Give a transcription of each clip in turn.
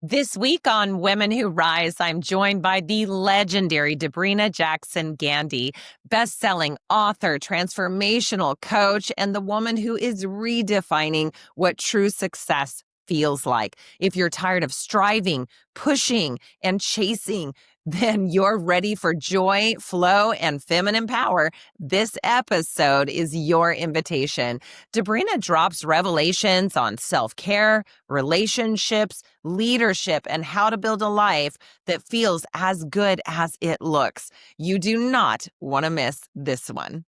This week on Women Who Rise, I'm joined by the legendary Debrena Jackson-Gandy, best-selling author, transformational coach, and the woman who is redefining what true success feels like. If you're tired of striving, pushing, and chasing, then you're ready for joy, flow, and feminine power. This episode is your invitation. Debrena drops revelations on self-care, relationships, leadership, and how to build a life that feels as good as it looks. You do not want to miss this one.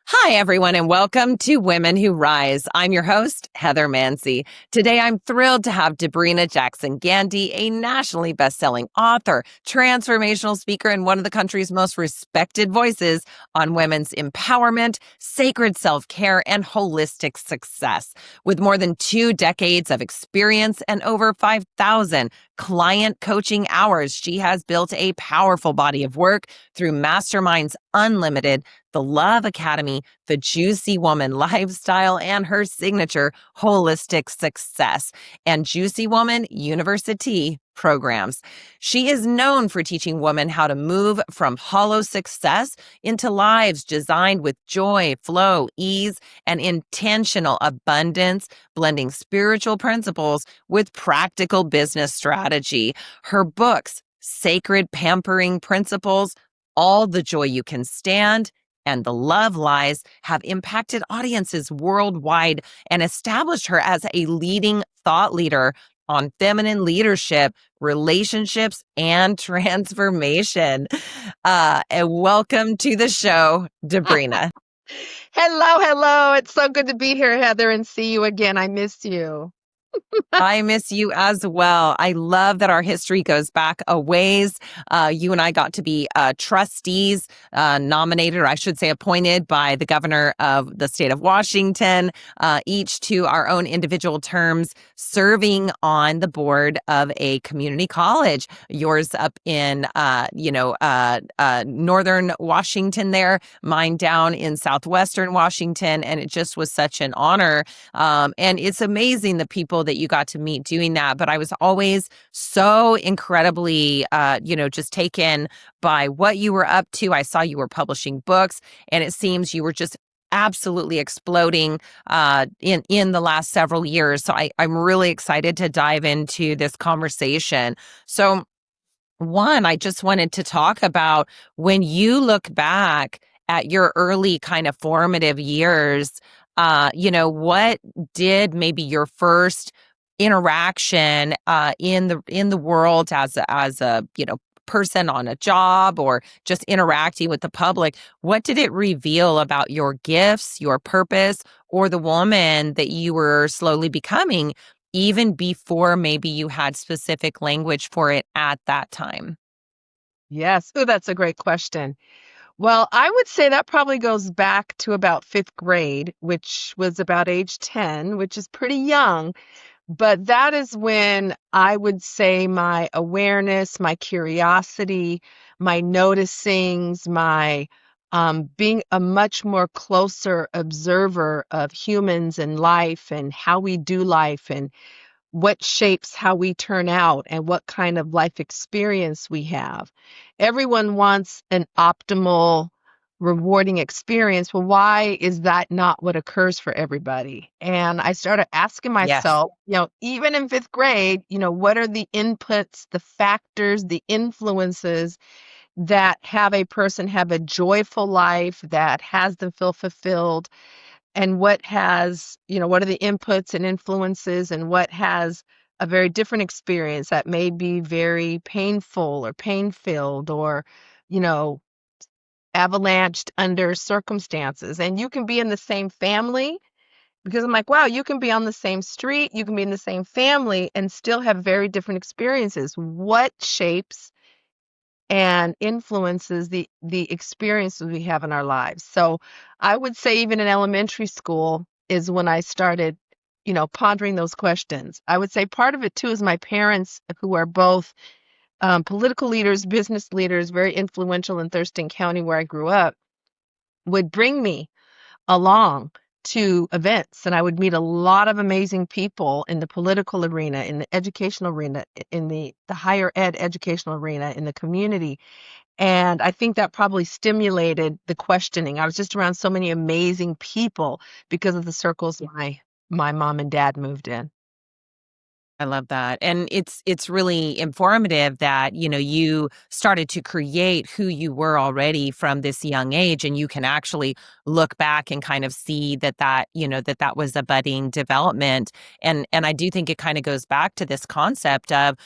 Hi, everyone, and welcome to Women Who Rise. I'm your host, Heather Mansy. Today, I'm thrilled to have Debrena Jackson-Gandy, a nationally best-selling author, transformational speaker, and one of the country's most respected voices on women's empowerment, sacred self-care, and holistic success. With more than 2 decades of experience and over 5,000 client coaching hours, she has built a powerful body of work through Masterminds Unlimited, the Love Academy, the Juicy Woman lifestyle, and her signature holistic success and Juicy Woman University programs. She is known for teaching women how to move from hollow success into lives designed with joy, flow, ease, and intentional abundance, blending spiritual principles with practical business strategy. Her books, Sacred Pampering Principles, All the Joy You Can Stand, and The Love Lies, have impacted audiences worldwide and established her as a leading thought leader on feminine leadership, relationships, and transformation. And welcome to the show, Debrena. Hello. It's so good to be here, Heather, and see you again. I miss you. I miss you as well. I love that our history goes back a ways. You and I got to be trustees, nominated, or I should say appointed by the governor of the state of Washington, each to our own individual terms, serving on the board of a community college. Yours up in, northern Washington there, mine down in southwestern Washington. And it just was such an honor. And it's amazing the people that you got to meet doing that. But I was always so incredibly, just taken by what you were up to. I saw you were publishing books, and it seems you were just absolutely exploding in the last several years. So I'm really excited to dive into this conversation. So one, I just wanted to talk about when you look back at your early kind of formative years, what did maybe your first interaction in the world as a person on a job or just interacting with the public, what did it reveal about your gifts, your purpose, or the woman that you were slowly becoming, even before maybe you had specific language for it at that time? Yes. Oh, that's a great question. Well, I would say that probably goes back to about fifth grade, which was about age 10, which is pretty young. But that is when I would say my awareness, my curiosity, my noticings, my being a much more closer observer of humans and life and how we do life and what shapes how we turn out and what kind of life experience we have. Everyone wants an optimal, rewarding experience. Well, why is that not what occurs for everybody? And I started asking Yes. myself, even in fifth grade, what are the inputs, the factors, the influences that have a person have a joyful life, that has them feel fulfilled? And what are the inputs and influences, and what has a very different experience that may be very painful or pain-filled or, you know, avalanched under circumstances. And you can be in the same family because I'm like, wow, you can be on the same street, you can be in the same family and still have very different experiences. What shapes and influences the experiences we have in our lives. So I would say even in elementary school is when I started, pondering those questions. I would say part of it too is my parents, who are both political leaders, business leaders, very influential in Thurston County where I grew up, would bring me along to events, and I would meet a lot of amazing people in the political arena, in the educational arena, in the higher ed educational arena, in the community. And I think that probably stimulated the questioning. I was just around so many amazing people because of the circles my mom and dad moved in. I love that. And it's really informative that, you started to create who you were already from this young age, and you can actually look back and kind of see that was a budding development. And I do think it kind of goes back to this concept of,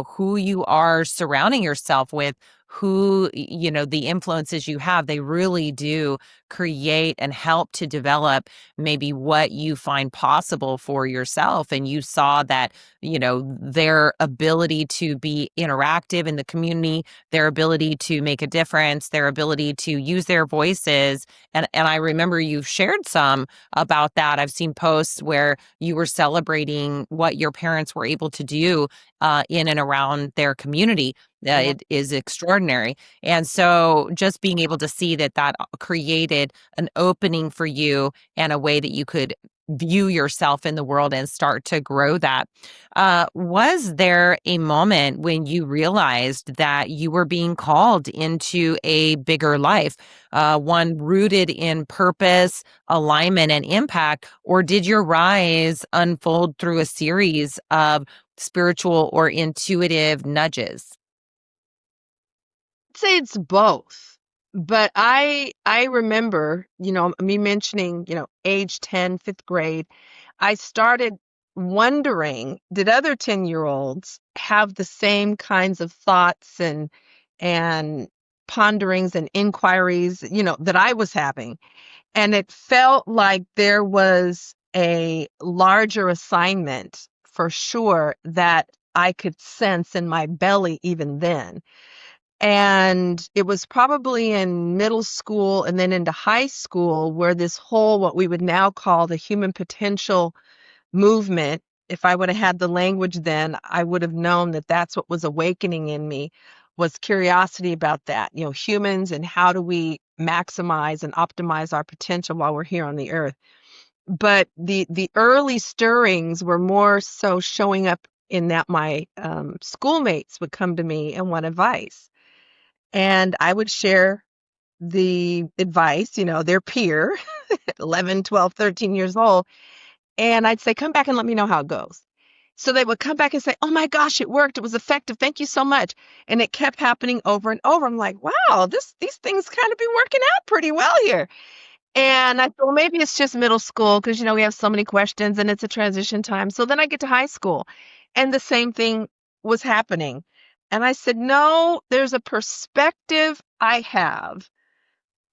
who you are surrounding yourself with, the influences you have, they really do create and help to develop maybe what you find possible for yourself. And you saw that, their ability to be interactive in the community, their ability to make a difference, their ability to use their voices. And I remember you've shared some about that. I've seen posts where you were celebrating what your parents were able to do in and around their community. Yeah. It is extraordinary. And so just being able to see that created an opening for you and a way that you could view yourself in the world and start to grow that. Was there a moment when you realized that you were being called into a bigger life, one rooted in purpose, alignment, and impact? Or did your rise unfold through a series of spiritual or intuitive nudges? Say it's both. But I remember, me mentioning, age 10, fifth grade, I started wondering, did other 10-year-olds have the same kinds of thoughts and ponderings and inquiries, that I was having? And it felt like there was a larger assignment for sure that I could sense in my belly even then. And it was probably in middle school and then into high school where this whole, what we would now call the human potential movement, if I would have had the language then, I would have known that that's what was awakening in me, was curiosity about that, humans and how do we maximize and optimize our potential while we're here on the earth. But the early stirrings were more so showing up in that my schoolmates would come to me and want advice. And I would share the advice, their peer, 11, 12, 13 years old. And I'd say, come back and let me know how it goes. So they would come back and say, oh my gosh, it worked. It was effective. Thank you so much. And it kept happening over and over. I'm like, wow, these things kind of be working out pretty well here. And I thought, well, maybe it's just middle school because, we have so many questions and it's a transition time. So then I get to high school and the same thing was happening. And I said, no, there's a perspective I have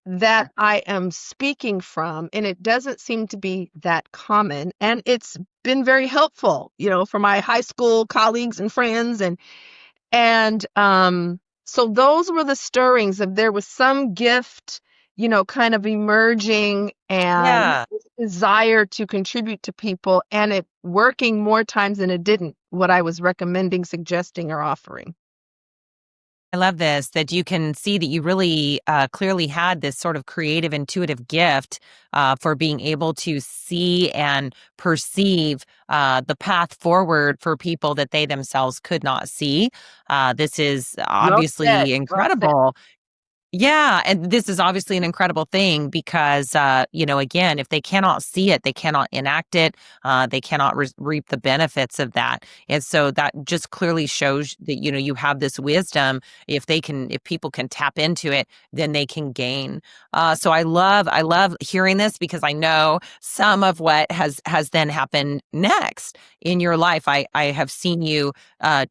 that I am speaking from, and it doesn't seem to be that common. And it's been very helpful, for my high school colleagues and friends. And so those were the stirrings of there was some gift, kind of emerging and Yeah. desire to contribute to people and it working more times than it didn't, what I was recommending, suggesting, or offering. I love this, that you can see that you really clearly had this sort of creative, intuitive gift for being able to see and perceive the path forward for people that they themselves could not see. This is Well said. obviously Well said. incredible. Yeah, and this is obviously an incredible thing because, again, if they cannot see it, they cannot enact it, they cannot reap the benefits of that. And so that just clearly shows that, you have this wisdom. If people can tap into it, then they can gain. So I love hearing this because I know some of what has then happened next in your life. I have seen you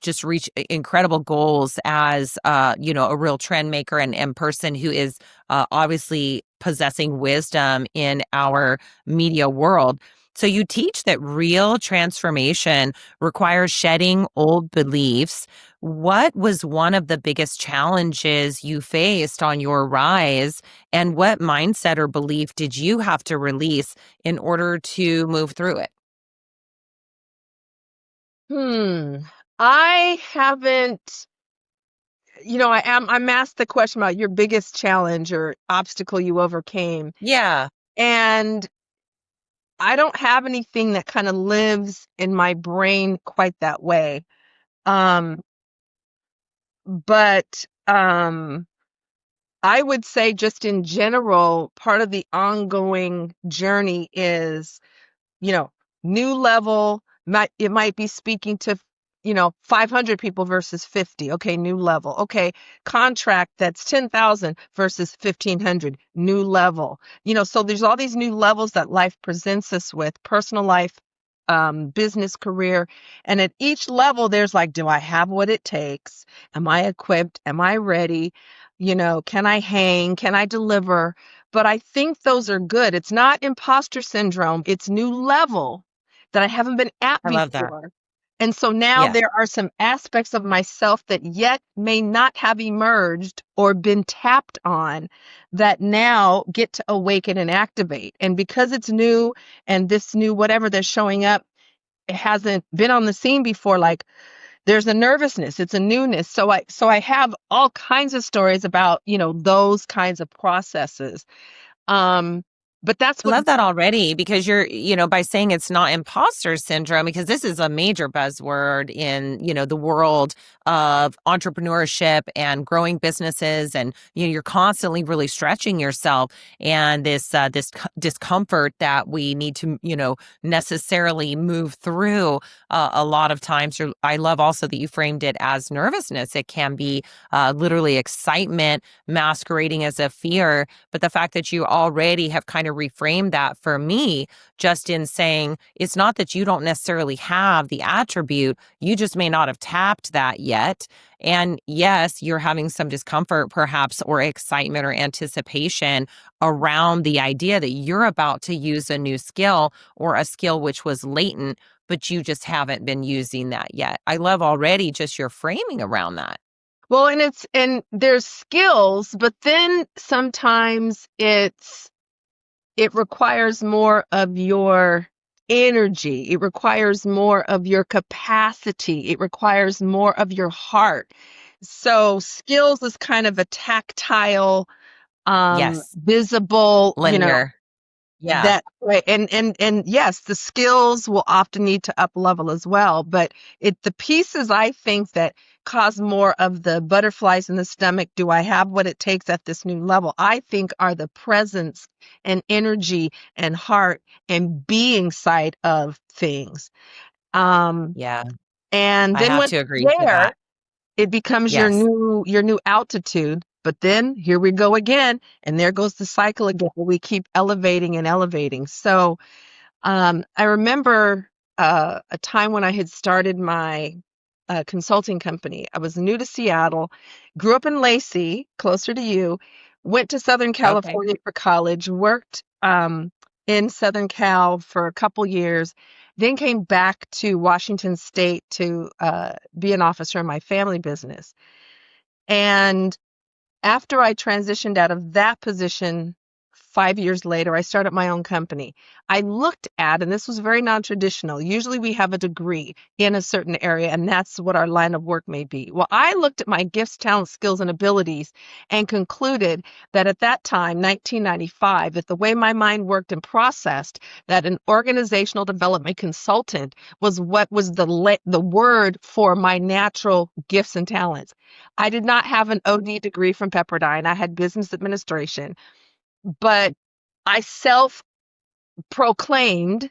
just reach incredible goals as, a real trend maker and person who is obviously possessing wisdom in our media world. So you teach that real transformation requires shedding old beliefs. What was one of the biggest challenges you faced on your rise, and what mindset or belief did you have to release in order to move through it? Hmm. I haven't, I'm asked the question about your biggest challenge or obstacle you overcame. Yeah, And I don't have anything that kind of lives in my brain quite that way. Um, but I would say just in general, part of the ongoing journey is, you know, new level, it might be speaking to, 500 people versus 50. Okay, new level. Okay, contract that's 10,000 versus 1,500, new level. So there's all these new levels that life presents us with, personal life, business career. And at each level, there's like, do I have what it takes? Am I equipped? Am I ready? Can I hang? Can I deliver? But I think those are good. It's not imposter syndrome, it's new level that I haven't been at I love that. before. And so now Yeah, there are some aspects of myself that yet may not have emerged or been tapped on that now get to awaken and activate. And because it's new and this new whatever they're showing up, it hasn't been on the scene before, like there's a nervousness, it's a newness. So I have all kinds of stories about, those kinds of processes. Um, but that's I what love that already because by saying it's not imposter syndrome, because this is a major buzzword in, the world of entrepreneurship and growing businesses. And, you're constantly really stretching yourself, and this discomfort that we need to, necessarily move through a lot of times. I love also that you framed it as nervousness. It can be literally excitement masquerading as a fear, but the fact that you already have kind of reframed that for me, just in saying it's not that you don't necessarily have the attribute, you just may not have tapped that yet. And yes, you're having some discomfort, perhaps, or excitement or anticipation around the idea that you're about to use a new skill or a skill which was latent, but you just haven't been using that yet. I love already just your framing around that. well, and there's skills, but then sometimes it requires more of your energy. It requires more of your capacity. It requires more of your heart. So skills is kind of a tactile, Yes, visible, linear. Yeah. that way. And yes, the skills will often need to up level as well, but the pieces I think that cause more of the butterflies in the stomach, do I have what it takes at this new level, I think are the presence and energy and heart and being side of things. um Yeah, and I then have when to agree it's to there, that. it becomes Yes. your new altitude. But then here we go again, and there goes the cycle again. We keep elevating and elevating. So I remember a time when I had started my consulting company. I was new to Seattle, grew up in Lacey, closer to you, went to Southern Okay. California for college, worked in Southern Cal for a couple years, then came back to Washington State to be an officer in my family business. And after I transitioned out of that position 5 years later, I started my own company. I looked at, and this was very non-traditional. Usually we have a degree in a certain area, and that's what our line of work may be. Well, I looked at my gifts, talents, skills, and abilities and concluded that at that time, 1995, that the way my mind worked and processed, that an organizational development consultant was what was the word for my natural gifts and talents. I did not have an OD degree from Pepperdine. I had business administration, but I self proclaimed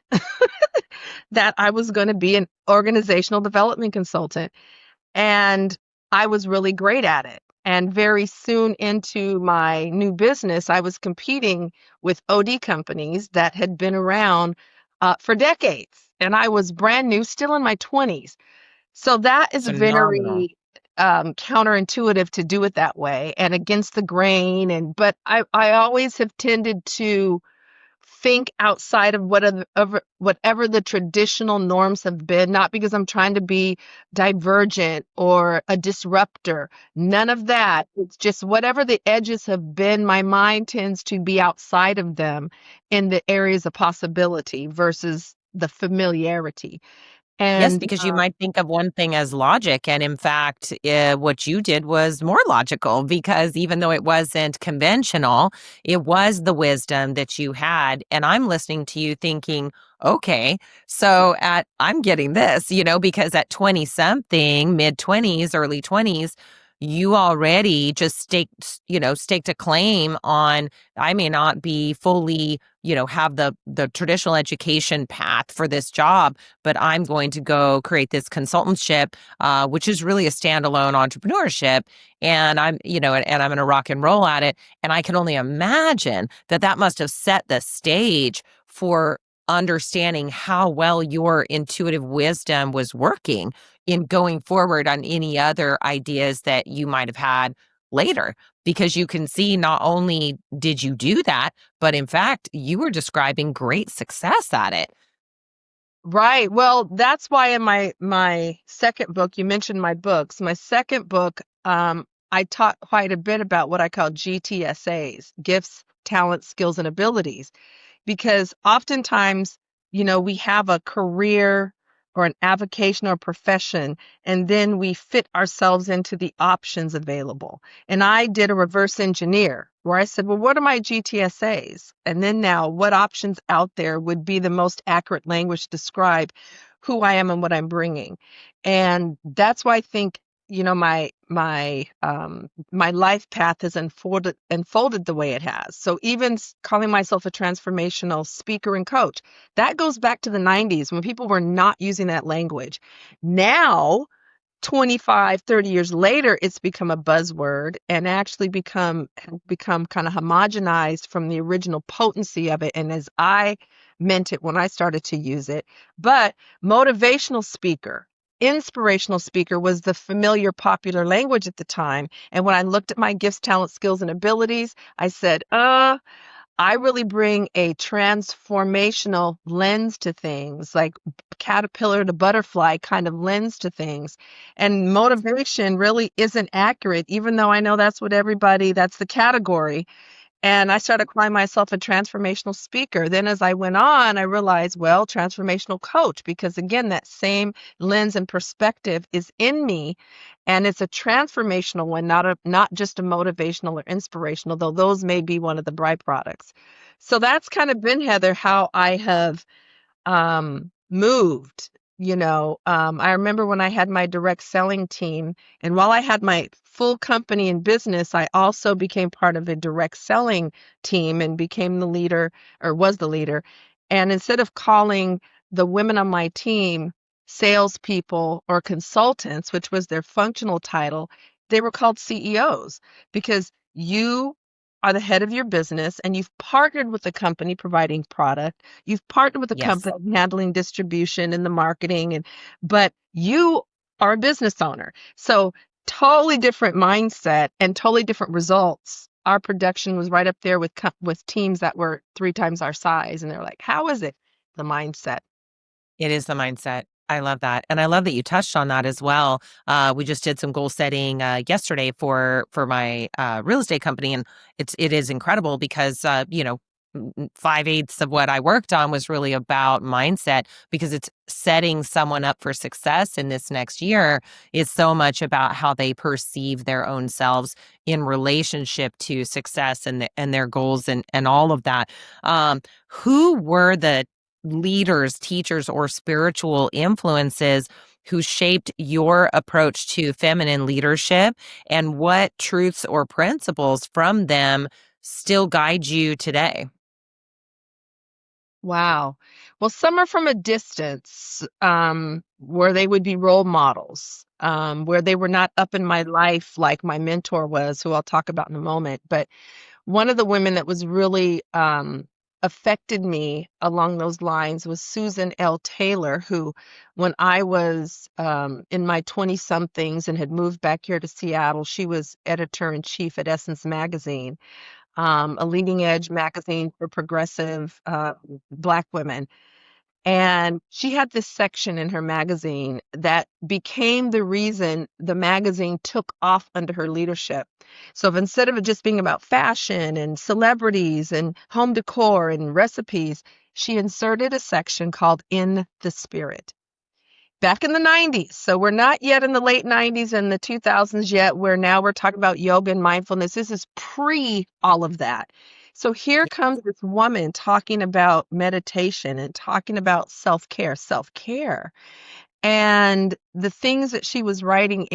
that I was going to be an organizational development consultant. And I was really great at it. And very soon into my new business, I was competing with OD companies that had been around for decades. And I was brand new, still in my 20s. So that is Phenomenal. very counterintuitive to do it that way and against the grain. But I always have tended to think outside of whatever the traditional norms have been, not because I'm trying to be divergent or a disruptor. None of that. It's just whatever the edges have been, my mind tends to be outside of them in the areas of possibility versus the familiarity. Yes, And because you might think of one thing as logic. And in fact, what you did was more logical because even though it wasn't conventional, it was the wisdom that you had. And I'm listening to you thinking, okay, so I'm getting this, because at 20 something, mid 20s, early 20s, you already just staked a claim on, I may not be fully, have the traditional education path for this job, but I'm going to go create this consultantship, which is really a standalone entrepreneurship. And and I'm going to rock and roll at it. And I can only imagine that must have set the stage for understanding how well your intuitive wisdom was working in going forward on any other ideas that you might have had later. Because you can see not only did you do that, but in fact, you were describing great success at it. right. Well, that's why in my second book, you mentioned my books. My second book, I taught quite a bit about what I call GTSAs, gifts, talents, skills, and abilities, because oftentimes, we have a career or an avocation or profession, and then we fit ourselves into the options available. And I did a reverse engineer where I said, well, what are my GTSAs? And then now, what options out there would be the most accurate language to describe who I am and what I'm bringing? And that's why I think my life path has unfolded the way it has. So even calling myself a transformational speaker and coach, that goes back to the 90s when people were not using that language. Now, 25, 30 years later, it's become a buzzword and actually become kind of homogenized from the original potency of it and as I meant it when I started to use it. But motivational speaker, inspirational speaker was the familiar popular language at the time. And when I looked at my gifts, talents, skills, and abilities, I said, I really bring a transformational lens to things, like caterpillar to butterfly kind of lens to things. And motivation really isn't accurate, even though I know that's the category. And I started calling myself a transformational speaker. Then as I went on, I realized, well, transformational coach, because again, that same lens and perspective is in me. And it's a transformational one, not just a motivational or inspirational, though those may be one of the byproducts. So that's kind of been, Heather, how I have moved. I remember when I had my direct selling team, and while I had my full company in business, I also became part of a direct selling team and became the leader or was the leader. And instead of calling the women on my team salespeople or consultants, which was their functional title, they were called CEOs because you are the head of your business and you've partnered with the company providing product. You've partnered with the Yes. company handling distribution and the marketing, but you are a business owner. So totally different mindset and totally different results. Our production was right up there with teams that were 3 times our size, and they're like, "How is it?" The mindset. It is the mindset. I love that. And I love that you touched on that as well. We just did some goal setting yesterday for my real estate company. And it is incredible because 5/8 of what I worked on was really about mindset because it's setting someone up for success in this next year is so much about how they perceive their own selves in relationship to success and their goals and all of that. Who were the leaders, teachers, or spiritual influences who shaped your approach to feminine leadership, and what truths or principles from them still guide you today? Wow. Well, some are from a distance, where they would be role models, where they were not up in my life like my mentor was, who I'll talk about in a moment. But one of the women that was really affected me along those lines was Susan L. Taylor, who, when I was in my 20-somethings and had moved back here to Seattle, she was editor-in-chief at Essence Magazine, a leading edge magazine for progressive Black women. And she had this section in her magazine that became the reason the magazine took off under her leadership. So if instead of it just being about fashion and celebrities and home decor and recipes, she inserted a section called In the Spirit. Back in the 90s. So we're not yet in the late 90s and the 2000s yet, where now we're talking about yoga and mindfulness. This is pre all of that. So here comes this woman talking about meditation and talking about self-care, self-care. And the things that she was writing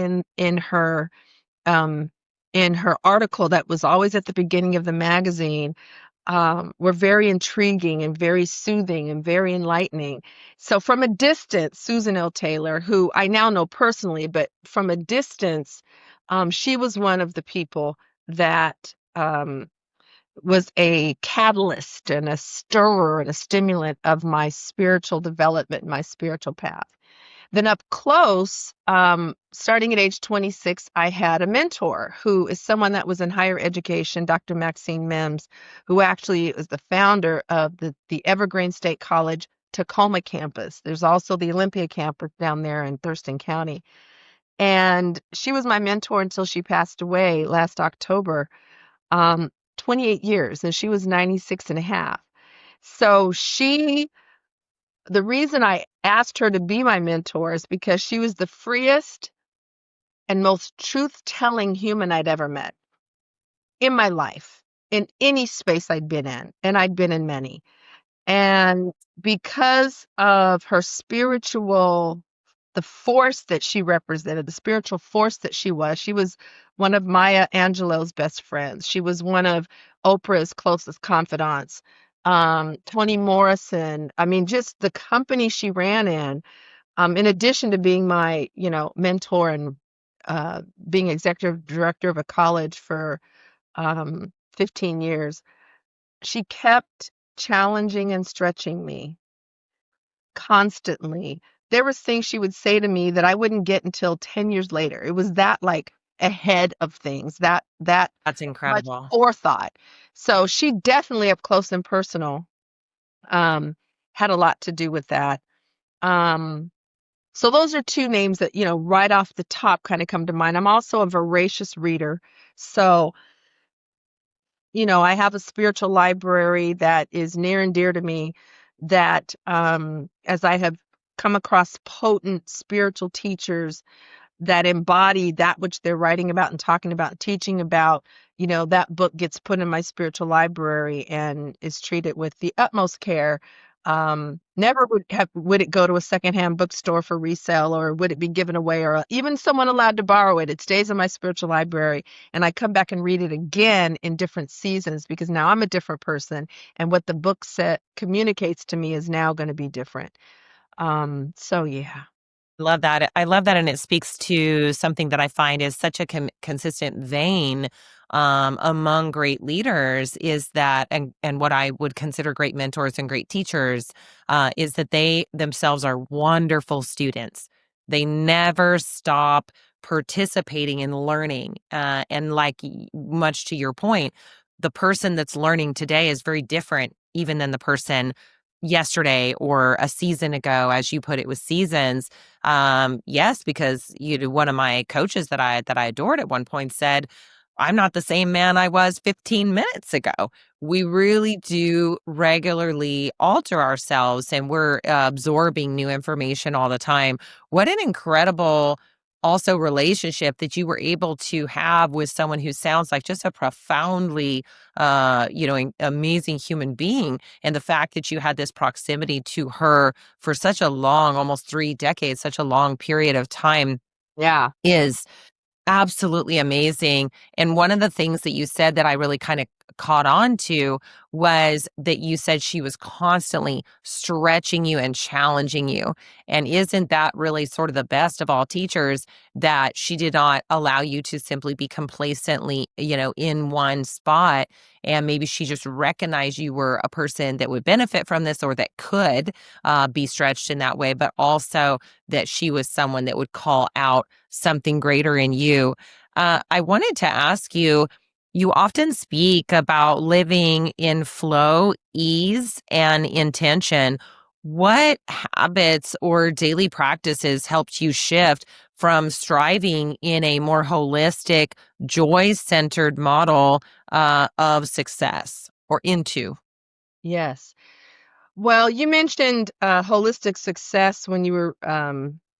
um, in her article that was always at the beginning of the magazine were very intriguing and very soothing and very enlightening. So from a distance, Susan L. Taylor, who I now know personally, but from a distance, she was one of the people that was a catalyst and a stirrer and a stimulant of my spiritual development, my spiritual path. Then up close, starting at age 26, I had a mentor who is someone that was in higher education, Dr. Maxine Mims, who actually is the founder of the Evergreen State College Tacoma campus. There's also the Olympia campus down there in Thurston County. And she was my mentor until she passed away last October, 28 years, and she was 96 and a half. So the reason I asked her to be my mentor is because she was the freest and most truth-telling human I'd ever met in my life, in any space I'd been in, and I'd been in many. And because of her the force that she represented, the spiritual force that she was one of Maya Angelou's best friends. She was one of Oprah's closest confidants. Toni Morrison. I mean, just the company she ran in addition to being my, mentor and being executive director of a college for 15 years, she kept challenging and stretching me constantly. There was things she would say to me that I wouldn't get until 10 years later. It was that like ahead of things, that That's much incredible. forethought. So she definitely up close and personal had a lot to do with that. Um, so those are two names that, right off the top kind of come to mind. I'm also a voracious reader. So, I have a spiritual library that is near and dear to me that as I have come across potent spiritual teachers that embody that which they're writing about and talking about and teaching about, that book gets put in my spiritual library and is treated with the utmost care. Never would it go to a secondhand bookstore for resale, or would it be given away, or even someone allowed to borrow it. It stays in my spiritual library, and I come back and read it again in different seasons because now I'm a different person, and what the book set communicates to me is now going to be different. So yeah. Love that. I love that. And it speaks to something that I find is such a consistent vein among great leaders is that, and what I would consider great mentors and great teachers, is that they themselves are wonderful students. They never stop participating in learning. And like much to your point, the person that's learning today is very different even than the person yesterday or a season ago, as you put it, with seasons. Yes, because one of my coaches that I adored at one point said, "I'm not the same man I was 15 minutes ago." We really do regularly alter ourselves, and we're absorbing new information all the time. What an incredible also relationship that you were able to have with someone who sounds like just a profoundly amazing human being, and the fact that you had this proximity to her for such a long, almost 3 decades, such a long period of time Yeah. is absolutely amazing. And one of the things that you said that I really kind of caught on to was that you said she was constantly stretching you and challenging you. And isn't that really sort of the best of all teachers, that she did not allow you to simply be complacently, in one spot? And maybe she just recognized you were a person that would benefit from this, or that could be stretched in that way, but also that she was someone that would call out something greater in you. I wanted to ask you, you often speak about living in flow, ease, and intention. What habits or daily practices helped you shift from striving in a more holistic, joy centered model of success, or into? Yes. Well, you mentioned holistic success when you were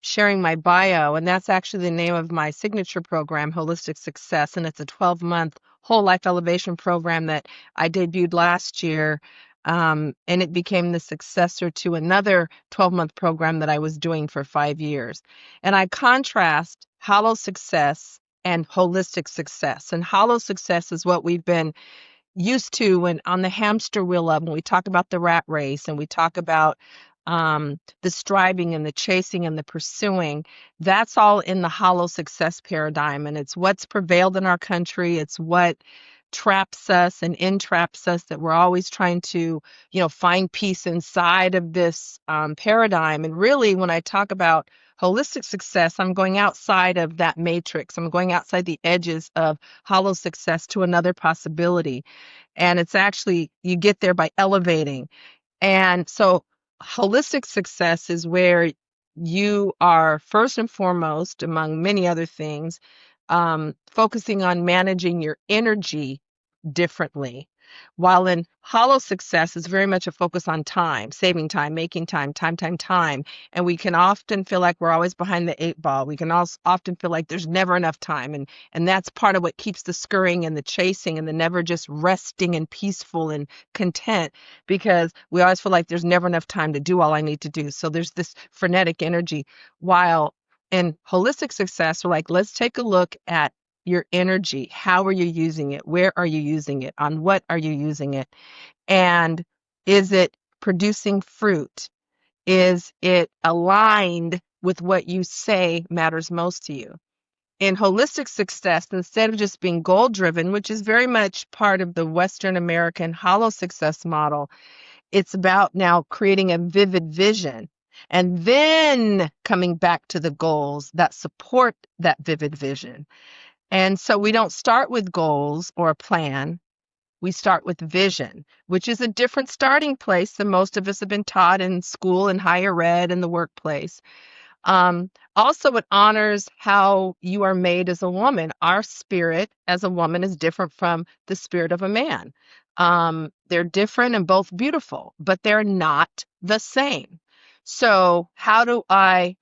sharing my bio, and that's actually the name of my signature program, Holistic Success. And it's a 12-month whole life elevation program that I debuted last year. And it became the successor to another 12-month program that I was doing for 5 years. And I contrast hollow success and holistic success. And hollow success is what we've been used to when on the hamster wheel of when we talk about the rat race and we talk about the striving and the chasing and the pursuing. That's all in the hollow success paradigm, and it's what's prevailed in our country. It's what traps us and entraps us, that we're always trying to find peace inside of this paradigm. And really, when I talk about holistic success, I'm going outside of that matrix. I'm going outside the edges of hollow success to another possibility. And it's actually, you get there by elevating. And so holistic success is where you are first and foremost, among many other things, focusing on managing your energy differently. While in hollow success is very much a focus on time, saving time, making time, time, time, time. And we can often feel like we're always behind the eight ball. We can also often feel like there's never enough time. And that's part of what keeps the scurrying and the chasing and the never just resting and peaceful and content, because we always feel like there's never enough time to do all I need to do. So there's this frenetic energy. While in holistic success, we're like, let's take a look at your energy. How are you using it? Where are you using it? On what are you using it? And is it producing fruit? Is it aligned with what you say matters most to you? In holistic success, instead of just being goal driven, which is very much part of the Western American hollow success model, it's about now creating a vivid vision and then coming back to the goals that support that vivid vision. And so we don't start with goals or a plan. We start with vision, which is a different starting place than most of us have been taught in school and higher ed and the workplace. Also, it honors how you are made as a woman. Our spirit as a woman is different from the spirit of a man. They're different and both beautiful, but they're not the same. So, how do I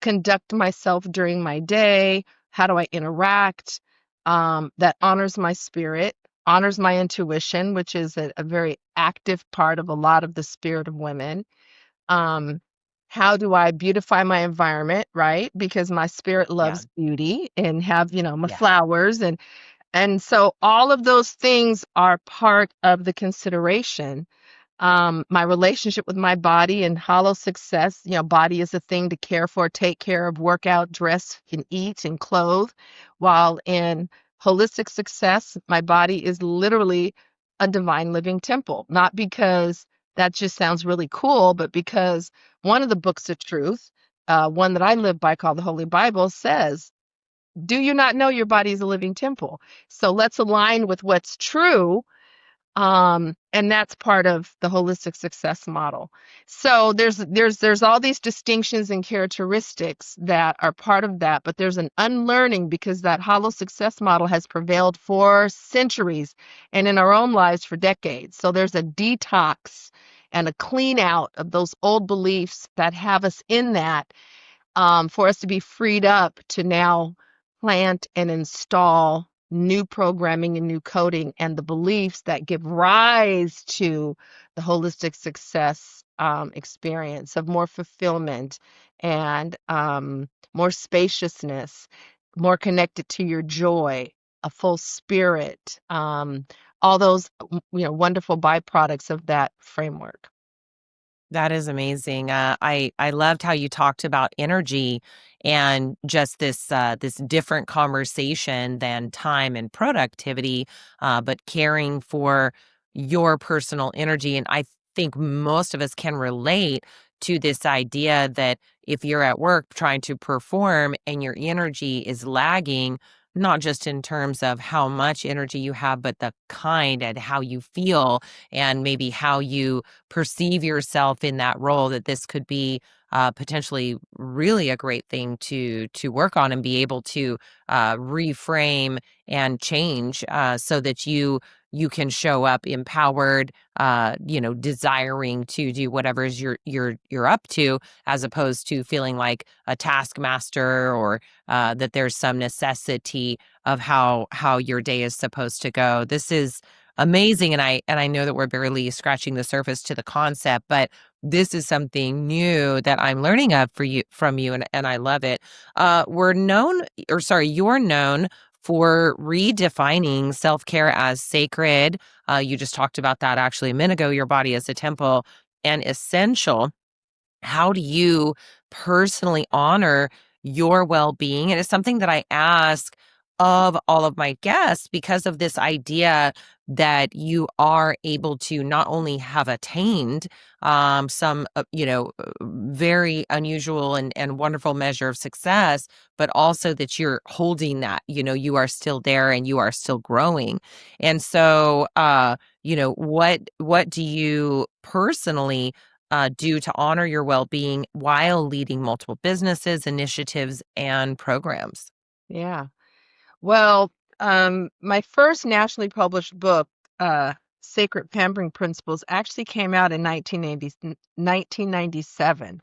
conduct myself during my day? How do I interact that honors my spirit, honors my intuition, which is a very active part of a lot of the spirit of women? Um, how do I beautify my environment, right? Because my spirit Yeah. loves beauty and have, my Yeah. flowers and so all of those things are part of the consideration. My relationship with my body and hollow success, body is a thing to care for, take care of, work out, dress and eat and clothe. While in holistic success, my body is literally a divine living temple, not because that just sounds really cool, but because one of the books of truth, one that I live by called the Holy Bible, says, do you not know your body is a living temple? So let's align with what's true, and that's part of the holistic success model. So there's all these distinctions and characteristics that are part of that, but there's an unlearning, because that hollow success model has prevailed for centuries and in our own lives for decades. So there's a detox and a clean out of those old beliefs that have us in that, for us to be freed up to now plant and install new programming and new coding and the beliefs that give rise to the holistic success experience of more fulfillment and more spaciousness, more connected to your joy, a full spirit, all those wonderful byproducts of that framework. That is amazing. I loved how you talked about energy and just this different conversation than time and productivity, but caring for your personal energy. And I think most of us can relate to this idea that if you're at work trying to perform and your energy is lagging, not just in terms of how much energy you have, but the kind and how you feel and maybe how you perceive yourself in that role, that this could be potentially really a great thing to work on and be able to reframe and change so that you can show up empowered, desiring to do whatever is you're up to, as opposed to feeling like a taskmaster or that there's some necessity of how your day is supposed to go. This is amazing, and I know that we're barely scratching the surface to the concept, but this is something new that I'm learning of for you from you, and I love it. You're known for redefining self-care as sacred. You just talked about that actually a minute ago, your body as a temple, and essential. How do you personally honor your well-being? And it's something that I ask of all of my guests because of this idea that you are able to not only have attained some, very unusual and wonderful measure of success, but also that you're holding that, you are still there and you are still growing. And so, what do you personally do to honor your well-being while leading multiple businesses, initiatives, and programs? Yeah. Well, my first nationally published book, Sacred Pampering Principles, actually came out in 1997.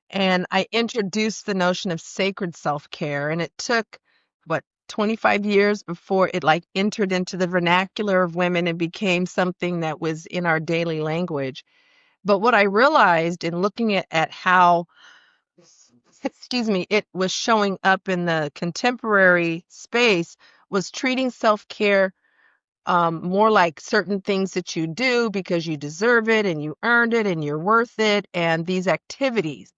And I introduced the notion of sacred self-care, and it took, what, 25 years before it like entered into the vernacular of women and became something that was in our daily language. But what I realized in looking at how, excuse me, it was showing up in the contemporary space was treating self-care more like certain things that you do because you deserve it and you earned it and you're worth it, and these activities.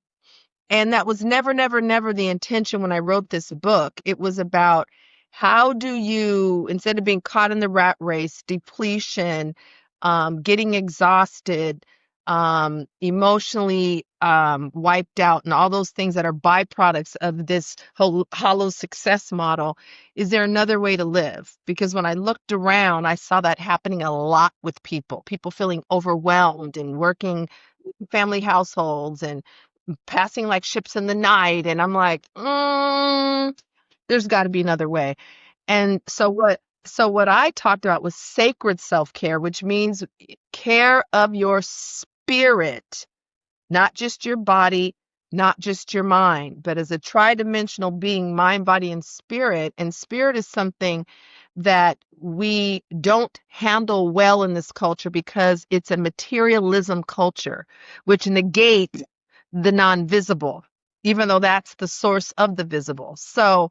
And that was never, never, never the intention when I wrote this book. It was about how do you, instead of being caught in the rat race, depletion, getting exhausted, emotionally wiped out, and all those things that are byproducts of this whole hollow success model, is there another way to live? Because when I looked around, I saw that happening a lot with people feeling overwhelmed and working family households and passing like ships in the night. And I'm like, there's got to be another way. And so what I talked about was sacred self-care, which means care of your spirit, not just your body, not just your mind, but as a tri-dimensional being, mind, body, and spirit. And spirit is something that we don't handle well in this culture because it's a materialism culture, which negates the non-visible, even though that's the source of the visible. So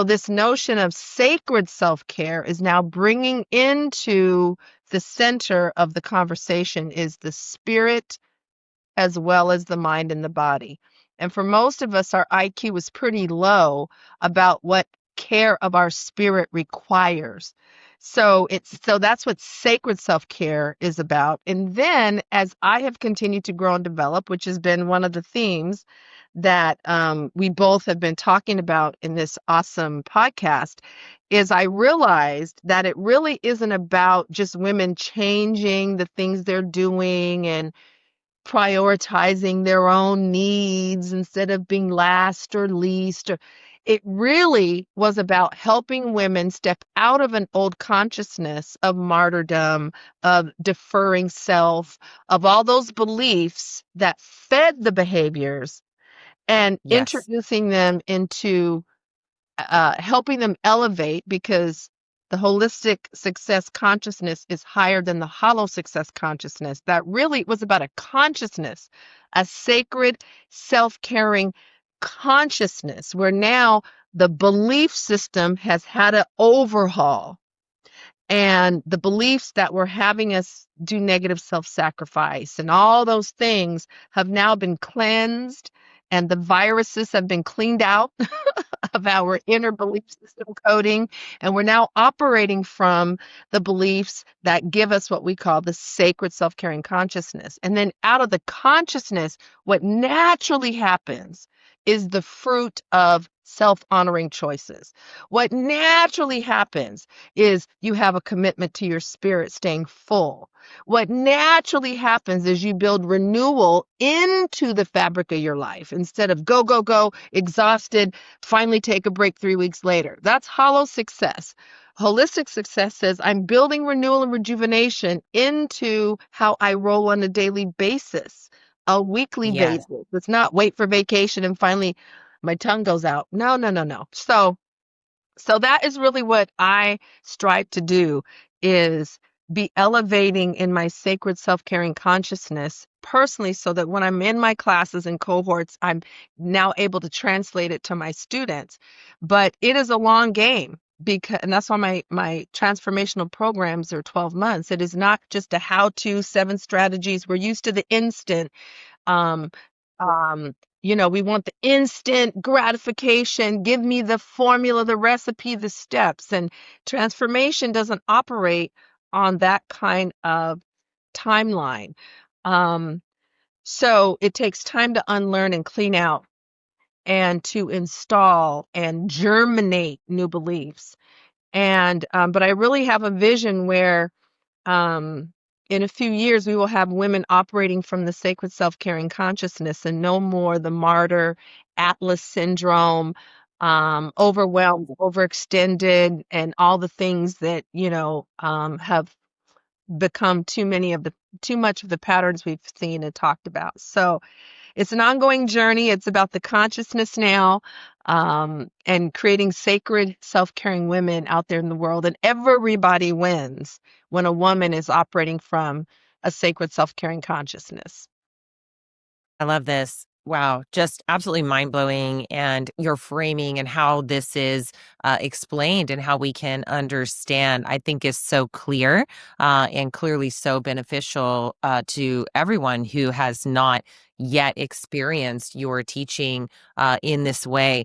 this notion of sacred self-care is now bringing into the center of the conversation is the spirit as well as the mind and the body. And for most of us, our IQ is pretty low about what care of our spirit requires. So that's what sacred self-care is about. And then as I have continued to grow and develop, which has been one of the themes that we both have been talking about in this awesome podcast, is I realized that it really isn't about just women changing the things they're doing and prioritizing their own needs instead of being last or least. It really was about helping women step out of an old consciousness of martyrdom, of deferring self, of all those beliefs that fed the behaviors, and Yes. introducing them into helping them elevate, because the holistic success consciousness is higher than the hollow success consciousness. That really was about a consciousness, a sacred, self-caring consciousness, where now the belief system has had an overhaul. And the beliefs that were having us do negative self-sacrifice and all those things have now been cleansed, and the viruses have been cleaned out of our inner belief system coding. And we're now operating from the beliefs that give us what we call the sacred self-caring consciousness. And then out of the consciousness, what naturally happens is the fruit of self-honoring choices. What naturally happens is you have a commitment to your spirit staying full. What naturally happens is you build renewal into the fabric of your life instead of go, go, go, exhausted, finally take a break 3 weeks later. That's hollow success. Holistic success says I'm building renewal and rejuvenation into how I roll on a daily basis, a weekly Yes. basis. It's not wait for vacation and finally my tongue goes out. No, no, no, no. So that is really what I strive to do, is be elevating in my sacred self-caring consciousness personally, so that when I'm in my classes and cohorts, I'm now able to translate it to my students. But it is a long game, because, and that's why my transformational programs are 12 months. It is not just a how-to 7 strategies. We're used to the instant. Um, we want the instant gratification. Give me the formula, the recipe, the steps. And transformation doesn't operate on that kind of timeline. Um, so it takes time to unlearn and clean out and to install and germinate new beliefs. And but I really have a vision where um, in a few years, we will have women operating from the sacred self-caring consciousness and no more the martyr, Atlas syndrome, overwhelmed, overextended, and all the things that, have become too much of the patterns we've seen and talked about. So it's an ongoing journey. It's about the consciousness now, and creating sacred, self-caring women out there in the world. And everybody wins when a woman is operating from a sacred, self-caring consciousness. I love this. Wow, just absolutely mind blowing. And your framing and how this is explained and how we can understand, I think, is so clear and clearly so beneficial to everyone who has not yet experienced your teaching in this way.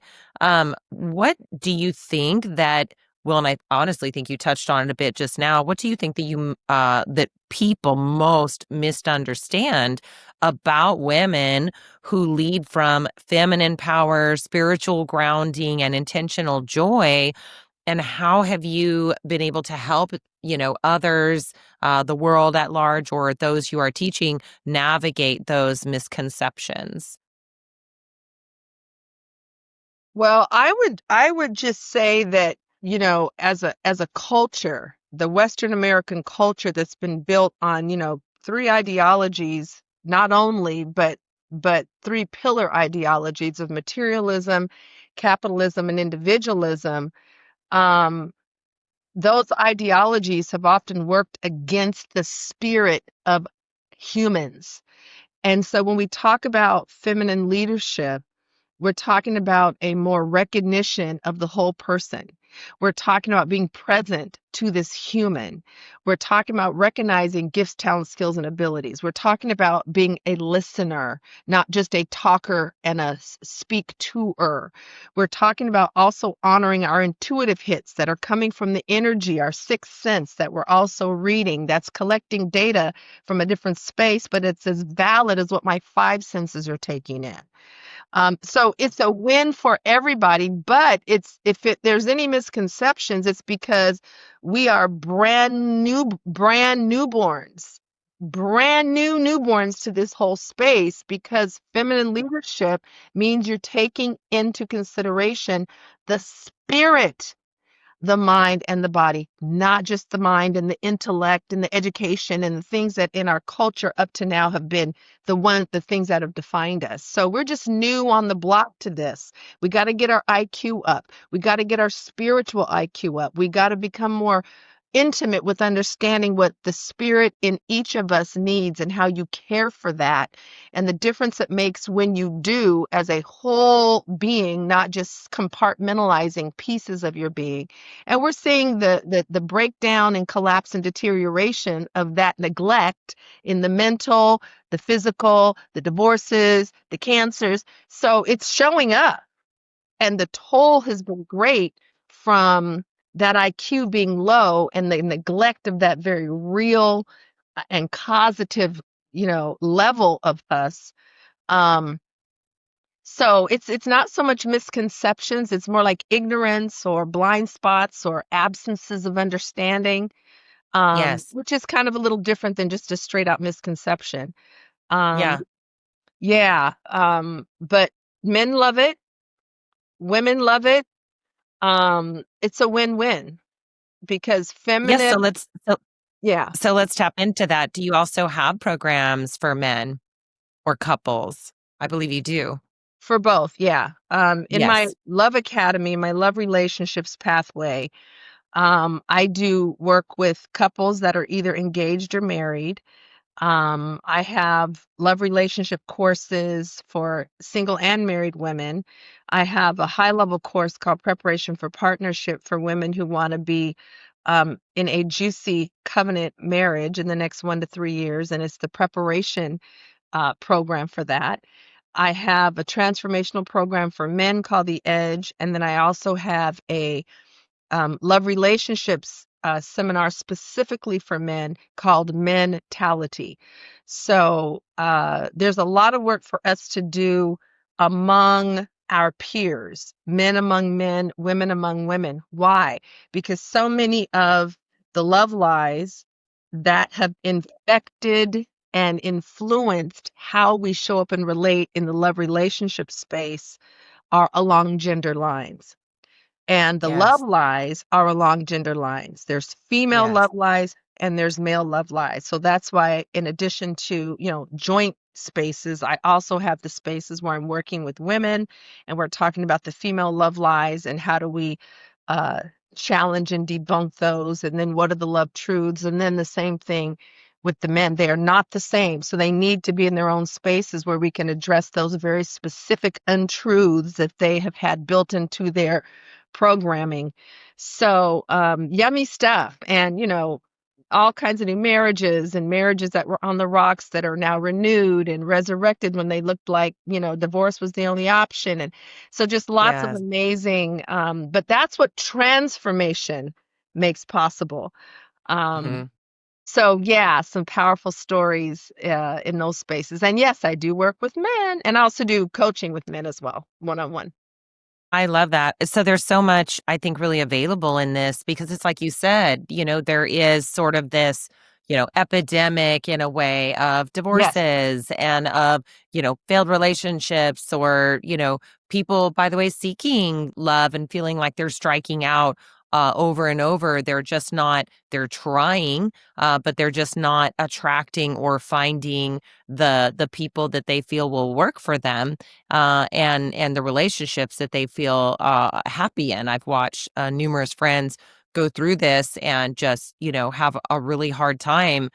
What do you think that? Well, and I honestly think you touched on it a bit just now. What do you think that that people most misunderstand about women who lead from feminine power, spiritual grounding, and intentional joy? And how have you been able to help, others, the world at large, or those you are teaching navigate those misconceptions? Well, I would just say that, as a culture, the Western American culture that's been built on, 3 ideologies, not only, but 3 pillar ideologies of materialism, capitalism, and individualism. Um, those ideologies have often worked against the spirit of humans. And so when we talk about feminine leadership, we're talking about a more recognition of the whole person. We're talking about being present to this human. We're talking about recognizing gifts, talents, skills, and abilities. We're talking about being a listener, not just a talker and a speak to-er. We're talking about also honoring our intuitive hits that are coming from the energy, our sixth sense that we're also reading, that's collecting data from a different space, but it's as valid as what my 5 senses are taking in. So it's a win for everybody, but there's any misconceptions, it's because we are brand new newborns to this whole space, because feminine leadership means you're taking into consideration the spirit, the mind and the body, not just the mind and the intellect and the education and the things that in our culture up to now have been the things that have defined us. So we're just new on the block to this. We got to get our IQ up. We got to get our spiritual IQ up. We got to become more intimate with understanding what the spirit in each of us needs and how you care for that and the difference it makes when you do as a whole being, not just compartmentalizing pieces of your being. And we're seeing the breakdown and collapse and deterioration of that neglect in the mental, the physical, the divorces, the cancers. So it's showing up. And the toll has been great from that IQ being low and the neglect of that very real and causative, level of us. Um, so it's not so much misconceptions, it's more like ignorance or blind spots or absences of understanding, Yes. which is kind of a little different than just a straight out misconception. Um, Yeah. yeah, but men love it, women love it. It's a win-win because Yes. feminine, yeah, So let's tap into that. Do you also have programs for men or couples? I believe you do. for both, yeah. In my Yes. Love Academy, my love relationships pathway, I do work with couples that are either engaged or married. I have love relationship courses for single and married women. I have a high level course called Preparation for Partnership for women who want to be in a juicy covenant marriage in the next 1 to 3 years. And it's the preparation program for that. I have a transformational program for men called The Edge. And then I also have a love relationships seminar specifically for men called Mentality. So there's a lot of work for us to do among our peers, men among men, women among women. Why? Because so many of the love lies that have infected and influenced how we show up and relate in the love relationship space are along gender lines. And the love Yes. lies are along gender lines. There's female Yes. love lies and there's male love lies. So that's why, in addition to, joint spaces, I also have the spaces where I'm working with women and we're talking about the female love lies and how do we uh, challenge and debunk those. And then what are the love truths? And then the same thing with the men. They are not the same. So they need to be in their own spaces where we can address those very specific untruths that they have had built into their programming. So, yummy stuff. And, all kinds of new marriages and marriages that were on the rocks that are now renewed and resurrected when they looked like, divorce was the only option. And so just lots of Yes. amazing, but that's what transformation makes possible. Um, Mhm. so yeah, some powerful stories in those spaces. And yes, I do work with men and I also do coaching with men as well, one-on-one. I love that. So there's so much, I think, really available in this because it's like you said, there is sort of this, epidemic in a way of Yes. divorces and of, failed relationships or, people, by the way, seeking love and feeling like they're striking out over and over. They're just not, they're trying, but they're just not attracting or finding the people that they feel will work for them and the relationships that they feel happy in. I've watched numerous friends go through this and just have a really hard time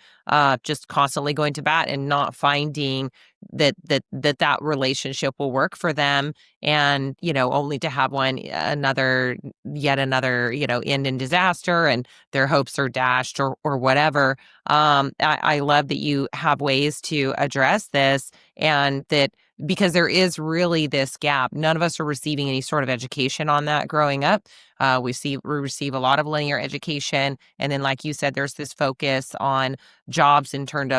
just constantly going to bat and not finding that relationship will work for them and only to have yet another end in disaster and their hopes are dashed or whatever. I love that you have ways to address this and that because there is really this gap. None of us are receiving any sort of education on that growing up. We receive a lot of linear education, and then, like you said, there's this focus on jobs in terms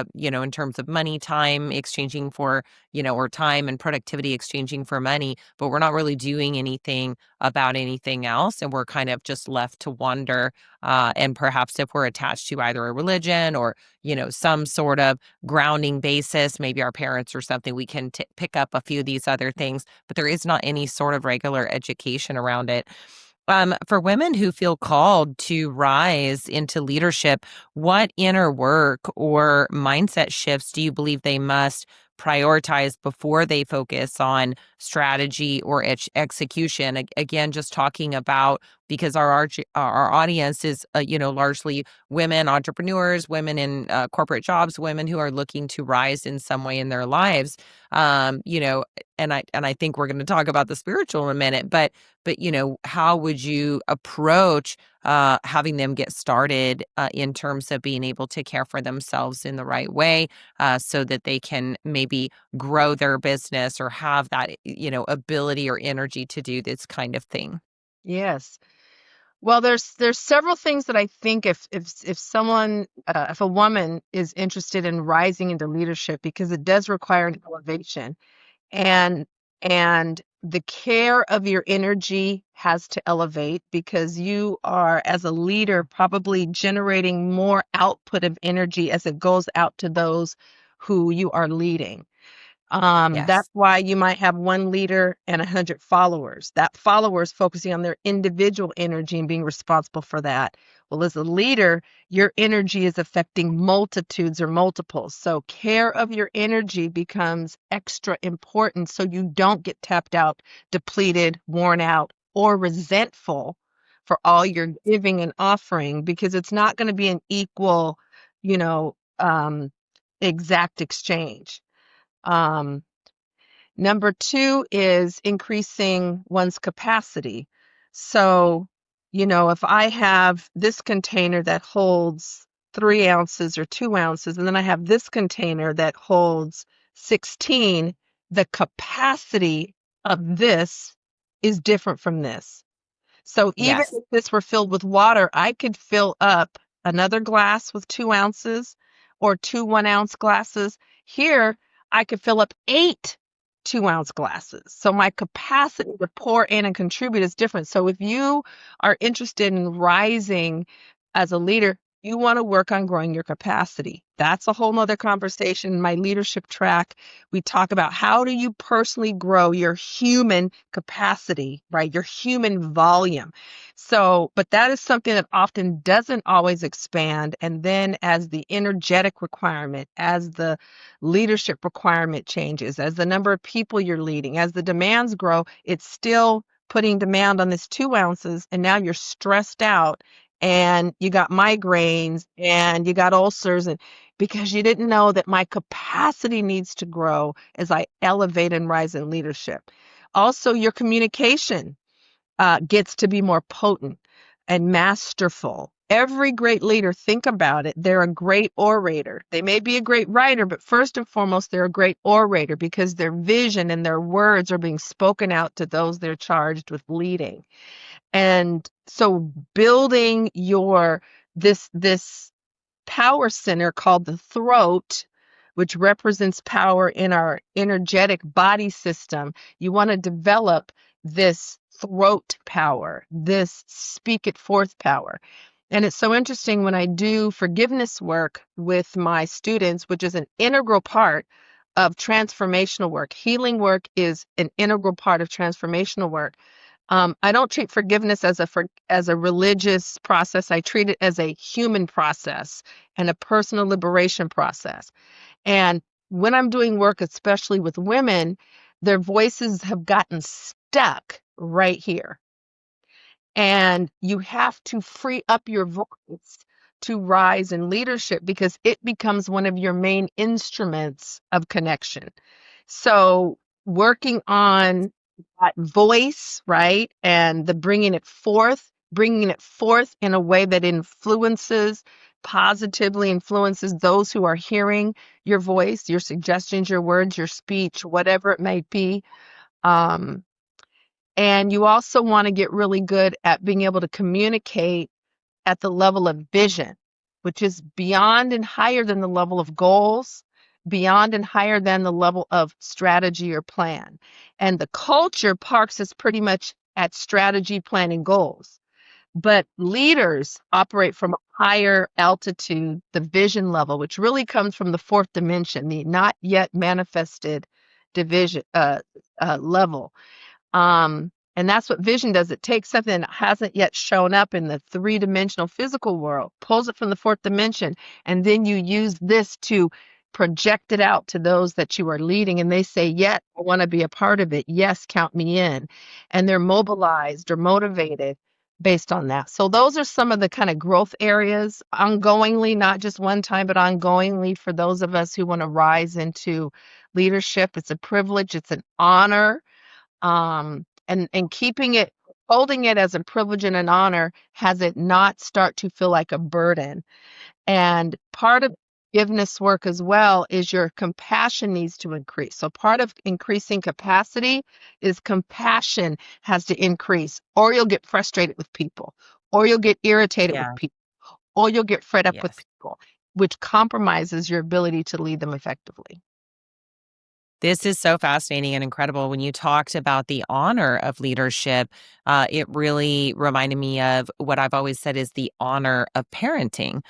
of money, time exchanging for or time and productivity exchanging for money. But we're not really doing anything about anything else, and we're kind of just left to wonder. And perhaps if we're attached to either a religion or some sort of grounding basis, maybe our parents or something, we can pick up a few of these other things, but there is not any sort of regular education around it. For women who feel called to rise into leadership, what inner work or mindset shifts do you believe they must prioritize before they focus on strategy or execution. Again, just talking about, because our audience is largely women entrepreneurs, women in corporate jobs, women who are looking to rise in some way in their lives. And I think we're going to talk about the spiritual in a minute, but how would you approach having them get started in terms of being able to care for themselves in the right way, so that they can maybe grow their business or have that ability or energy to do this kind of thing? Yes. Well, there's several things that I think if someone if a woman is interested in rising into leadership, because it does require an elevation, and the care of your energy has to elevate, because you are, as a leader, probably generating more output of energy as it goes out to those who you are leading. That's Yes. why you might have one leader and 100 followers. That follower is focusing on their individual energy and being responsible for that. Well, as a leader, your energy is affecting multitudes or multiples. So care of your energy becomes extra important so you don't get tapped out, depleted, worn out, or resentful for all your giving and offering, because it's not going to be an equal, you know, exact exchange. Um, Number two is increasing one's capacity. So, if I have this container that holds 3 ounces or 2 ounces, and then I have this container that holds 16, the capacity of this is different from this. So even Yes. if this were filled with water, I could fill up another glass with 2 ounces, or two 1 ounce glasses. Here, I could fill up eight 2 ounce glasses. So my capacity to pour in and contribute is different. So if you are interested in rising as a leader, you want to work on growing your capacity. That's a whole nother conversation. In my leadership track, we talk about how do you personally grow your human capacity, right? Your human volume. So, but that is something that often doesn't always expand. And then as the energetic requirement, as the leadership requirement changes, as the number of people you're leading, as the demands grow, it's still putting demand on this 2 ounces. And now you're stressed out and you got migraines and you got ulcers, and because you didn't know that my capacity needs to grow as I elevate and rise in leadership. Also, your communication gets to be more potent and masterful. Every great leader, think about it, they're a great orator. They may be a great writer, but first and foremost, they're a great orator because their vision and their words are being spoken out to those they're charged with leading. And so building this power center called the throat, which represents power in our energetic body system, you want to develop this throat power, this speak it forth power. And it's so interesting when I do forgiveness work with my students, which is an integral part of transformational work. Healing work is an integral part of transformational work. I don't treat forgiveness as a religious process. I treat it as a human process and a personal liberation process. And when I'm doing work, especially with women, their voices have gotten stuck right here. And you have to free up your voice to rise in leadership because it becomes one of your main instruments of connection. So working on that voice, right? And the bringing it forth in a way that positively influences those who are hearing your voice, your suggestions, your words, your speech, whatever it may be. Um, and you also want to get really good at being able to communicate at the level of vision, which is beyond and higher than the level of goals, beyond and higher than the level of strategy or plan. And the culture parks us pretty much at strategy, plan, and goals. But leaders operate from a higher altitude, the vision level, which really comes from the fourth dimension, the not yet manifested division level. And that's what vision does. It takes something that hasn't yet shown up in the three-dimensional physical world, pulls it from the fourth dimension, and then you use this to project it out to those that you are leading, and they say, yes, I want to be a part of it. Yes, count me in. And they're mobilized or motivated based on that. So those are some of the kind of growth areas ongoingly, not just one time, but ongoingly for those of us who want to rise into leadership. It's a privilege, it's an honor. And keeping it, holding it as a privilege and an honor, has it not start to feel like a burden. And part of forgiveness work as well is your compassion needs to increase. So part of increasing capacity is compassion has to increase, or you'll get frustrated with people, or you'll get irritated with Yeah. people, or you'll get fed up with Yes. people, which compromises your ability to lead them effectively. This is so fascinating and incredible. When you talked about the honor of leadership, it really reminded me of what I've always said is the honor of parenting.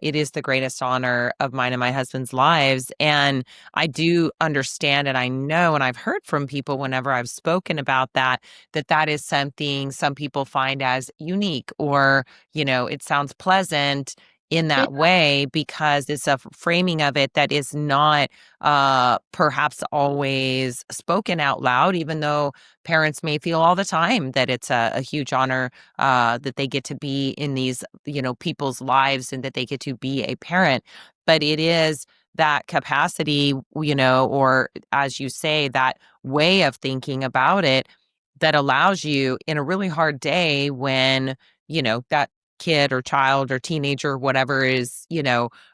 It is the greatest honor of mine and my husband's lives. And I do understand, and I know, and I've heard from people whenever I've spoken about that, that that is something some people find as unique or, it sounds pleasant in Yeah. that way because it's a framing of it that is not perhaps always spoken out loud, even though parents may feel all the time that it's a huge honor that they get to be in these, people's lives and that they get to be a parent. But it is that capacity, or as you say, that way of thinking about it that allows you in a really hard day when, that kid or child or teenager, whatever is,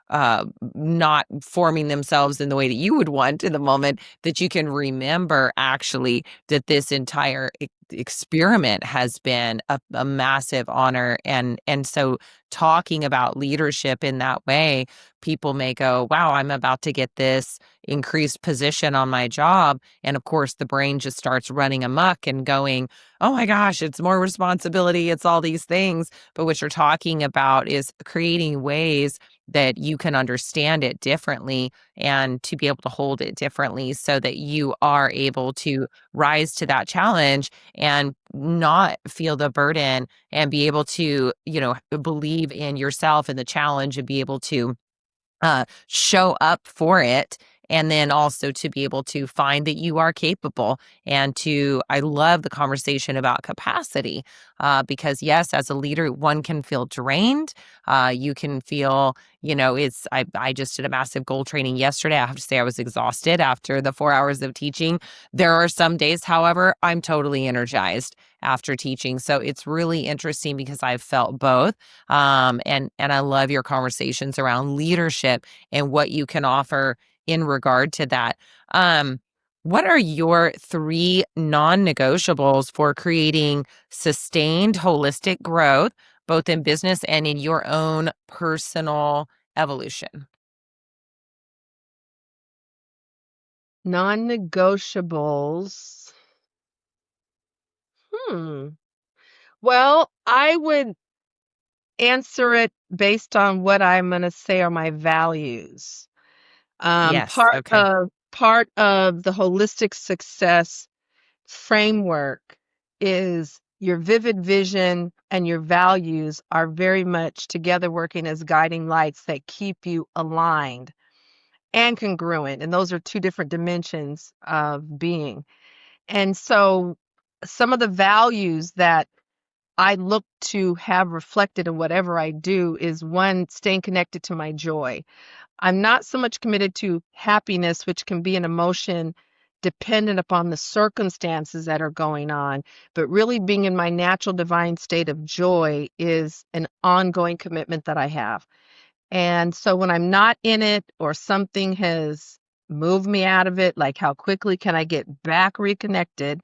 uh, not forming themselves in the way that you would want in the moment, that you can remember actually that this entire experiment has been a massive honor. And so talking about leadership in that way, people may go, wow, I'm about to get this increased position on my job. And of course, the brain just starts running amok and going, oh my gosh, it's more responsibility. It's all these things. But what you're talking about is creating ways that you can understand it differently and to be able to hold it differently so that you are able to rise to that challenge and not feel the burden and be able to, believe in yourself and the challenge and be able to show up for it. And then also to be able to find that you are capable and I love the conversation about capacity because, yes, as a leader, one can feel drained. You can feel, I just did a massive goal training yesterday. I have to say I was exhausted after the 4 hours of teaching. There are some days, however, I'm totally energized after teaching. So it's really interesting because I've felt both. And I love your conversations around leadership and what you can offer in regard to that. What are your 3 non-negotiables for creating sustained holistic growth, both in business and in your own personal evolution? Non-negotiables. Hmm. Well, I would answer it based on what I'm going to say are my values. Yes. Part Okay. of part of the holistic success framework is your vivid vision and your values are very much together working as guiding lights that keep you aligned and congruent. And those are two different dimensions of being. And so some of the values that I look to have reflected in whatever I do is one, staying connected to my joy. I'm not so much committed to happiness, which can be an emotion dependent upon the circumstances that are going on, but really being in my natural divine state of joy is an ongoing commitment that I have. And so when I'm not in it or something has moved me out of it, like how quickly can I get back reconnected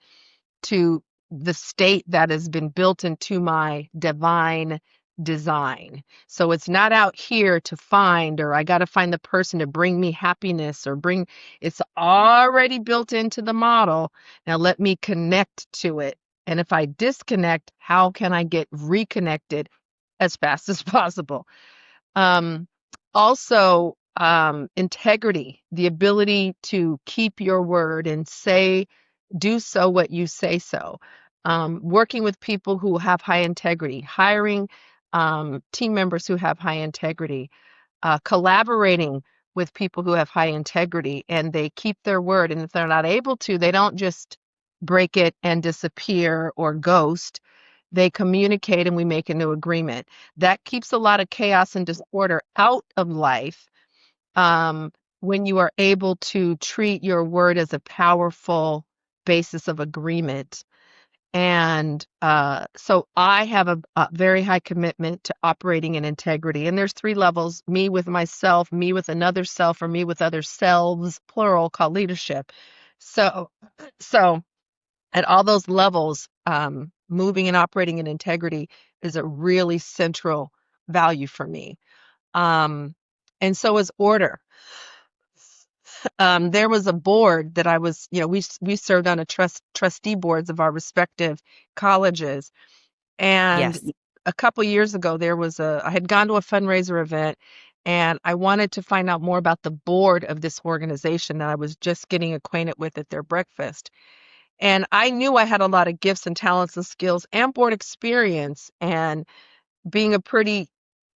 to the state that has been built into my divine design. So it's not out here to find, or I got to find the person to bring me happiness or bring, it's already built into the model. Now let me connect to it. And if I disconnect, how can I get reconnected as fast as possible? Um, also, integrity, the ability to keep your word and do so what you say so. Working with people who have high integrity, hiring team members who have high integrity, collaborating with people who have high integrity and they keep their word. And if they're not able to, they don't just break it and disappear or ghost. They communicate and we make a new agreement. That keeps a lot of chaos and disorder out of life, um, when you are able to treat your word as a powerful basis of agreement. And so I have a very high commitment to operating in integrity. And there's three levels: me with myself, me with another self, or me with other selves, plural, called leadership. So, so at all those levels, moving and operating in integrity is a really central value for me. Um, and so is order. There was a board that I was, we served on a trustee boards of our respective colleges. And Yes. a couple years ago, I had gone to a fundraiser event and I wanted to find out more about the board of this organization that I was just getting acquainted with at their breakfast. And I knew I had a lot of gifts and talents and skills and board experience and being a pretty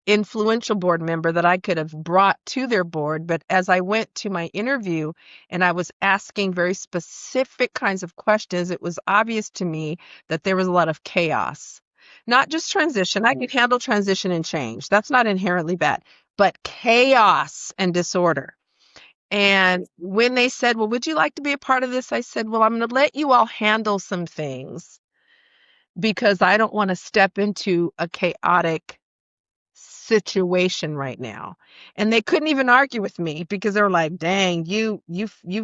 influential board member that I could have brought to their board. But as I went to my interview and I was asking very specific kinds of questions, it was obvious to me that there was a lot of chaos. Not just transition. I can handle transition and change. That's not inherently bad, but chaos and disorder. And when they said, "Well, would you like to be a part of this?" I said, "Well, I'm going to let you all handle some things because I don't want to step into a chaotic situation right now." And they couldn't even argue with me because they were like, "Dang, you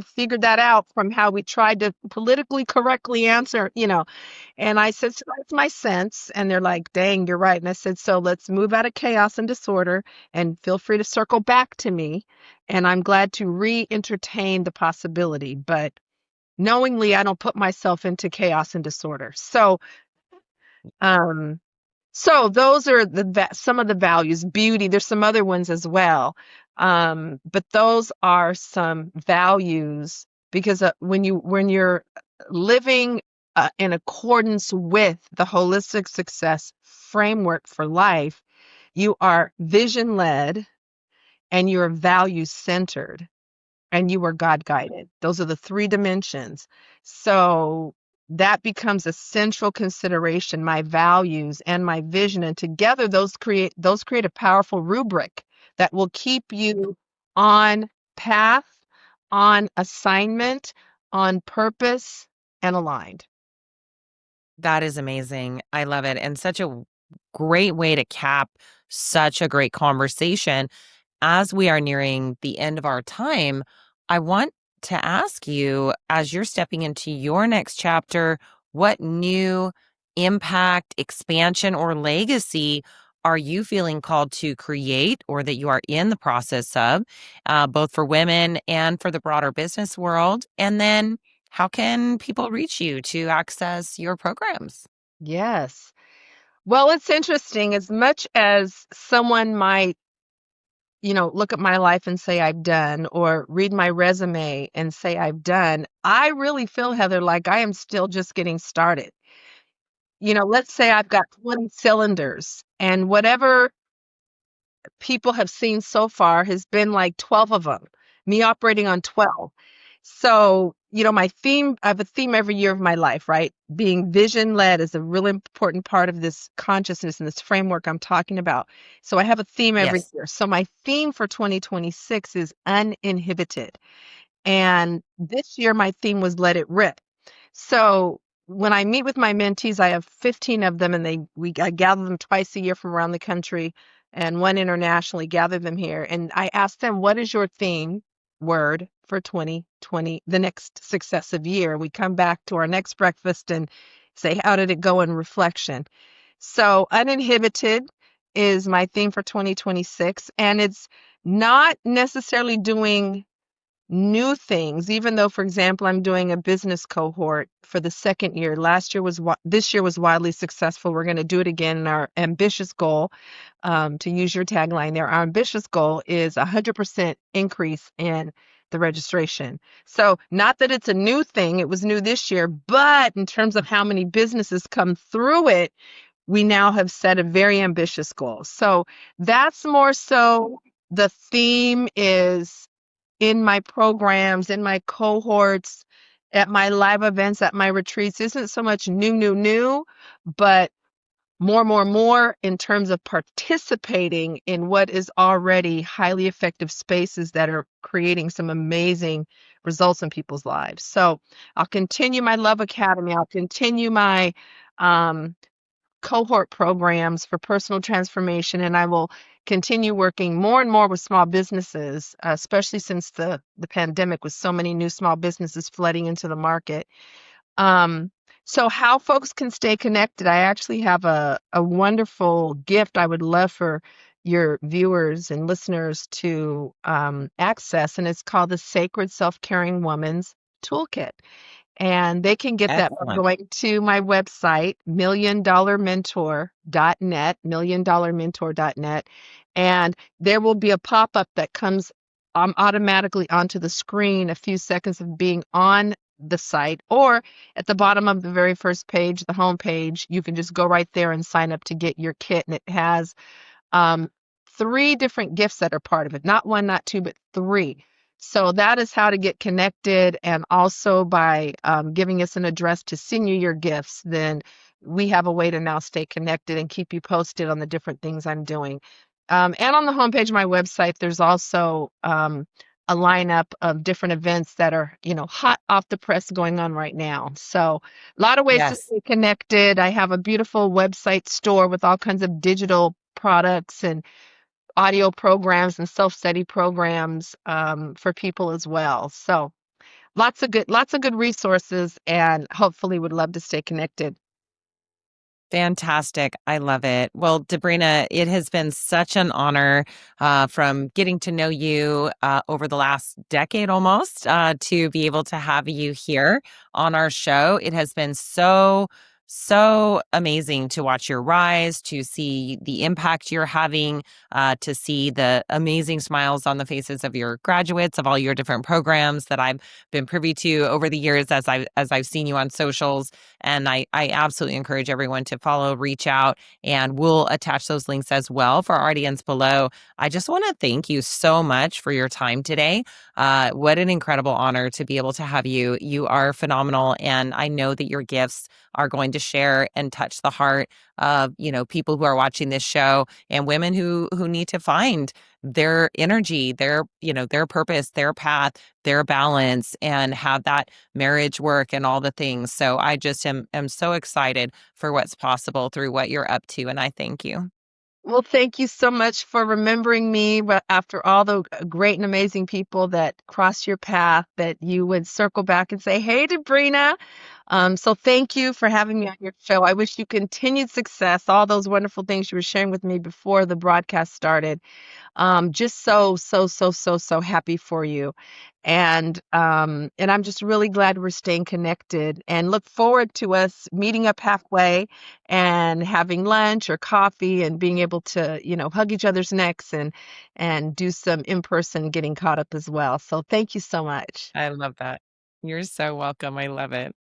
figured that out from how we tried to politically correctly answer." And I said, "So that's my sense." And they're like, "Dang, you're right." And I said, "So let's move out of chaos and disorder and feel free to circle back to me. And I'm glad to re-entertain the possibility, but knowingly I don't put myself into chaos and disorder." Um, so those are some of the values. Beauty, there's some other ones as well. But those are some values because when you're living in accordance with the holistic success framework for life, you are vision led and you're value centered and you are God guided. Those are the three dimensions. So that becomes a central consideration, my values and my vision. And together those create a powerful rubric that will keep you on path, on assignment, on purpose, and aligned. That is amazing. I love it. And such a great way to cap such a great conversation. As we are nearing the end of our time, I want to ask you, as you're stepping into your next chapter, what new impact, expansion, or legacy are you feeling called to create or that you are in the process of, both for women and for the broader business world? And then how can people reach you to access your programs? Yes. Well, it's interesting. As much as someone might look at my life and say I've done, or read my resume and say I've done, I really feel, Heather, like I am still just getting started. Let's say I've got 20 cylinders and whatever people have seen so far has been like 12 of them, me operating on 12. So, my theme, I have a theme every year of my life, right? Being vision led is a really important part of this consciousness and this framework I'm talking about. So, I have a theme every Yes. year. So, my theme for 2026 is uninhibited. And this year, my theme was let it rip. So when I meet with my mentees, I have 15 of them, and I gather them twice a year from around the country and one internationally, gather them here. And I ask them, what is your theme word for 2020, the next successive year? We come back to our next breakfast and say, how did it go in reflection? So uninhibited is my theme for 2026. And it's not necessarily doing new things, even though, for example, I'm doing a business cohort for the second year. This year was wildly successful. We're going to do it again. And our ambitious goal, to use your tagline there, our ambitious goal is 100% increase in the registration. So not that it's a new thing, it was new this year, but in terms of how many businesses come through it, we now have set a very ambitious goal. So that's more so the theme is in my programs, in my cohorts, at my live events, at my retreats, isn't so much new, but more in terms of participating in what is already highly effective spaces that are creating some amazing results in people's lives. So I'll continue my Love Academy. I'll continue my um, cohort programs for personal transformation, and I will continue working more and more with small businesses, especially since the pandemic with so many new small businesses flooding into the market. Um, so how folks can stay connected, I actually have a wonderful gift I would love for your viewers and listeners to access, and it's called the Sacred Self-Caring Woman's Toolkit. And they can get that by Excellent. going to my website, milliondollarmentor.net, milliondollarmentor.net. And there will be a pop-up that comes automatically onto the screen a few seconds of being on the site, or at the bottom of the very first page, the home page, you can just go right there and sign up to get your kit. And it has um, three different gifts that are part of it, not one, not two, but three. So that is how to get connected. And also by giving us an address to send you your gifts, then we have a way to now stay connected and keep you posted on the different things I'm doing. And on the homepage of my website, there's also a lineup of different events that are, hot off the press going on right now. So a lot of ways to Yes. stay connected. I have a beautiful website store with all kinds of digital products and audio programs and self-study programs for people as well. So lots of good resources, and hopefully would love to stay connected. Fantastic. I love it. Well, Debrena, it has been such an honor from getting to know you over the last decade almost to be able to have you here on our show. It has been so amazing to watch your rise, to see the impact you're having, to see the amazing smiles on the faces of your graduates of all your different programs that I've been privy to over the years as I've seen you on socials. And I absolutely encourage everyone to follow, reach out, and we'll attach those links as well for our audience below. I just want to thank you so much for your time today. What an incredible honor to be able to have you. You are phenomenal. And I know that your gifts are going to share and touch the heart of, people who are watching this show and women who need to find their energy, their purpose, their path, their balance, and have that marriage work and all the things. So I just am so excited for what's possible through what you're up to. And I thank you. Well, thank you so much for remembering me. But after all the great and amazing people that crossed your path, that you would circle back and say, "Hey, Debrena." So thank you for having me on your show. I wish you continued success, all those wonderful things you were sharing with me before the broadcast started. Just so happy for you. And I'm just really glad we're staying connected, and look forward to us meeting up halfway and having lunch or coffee and being able to, hug each other's necks and do some in-person getting caught up as well. So thank you so much. I love that. You're so welcome. I love it.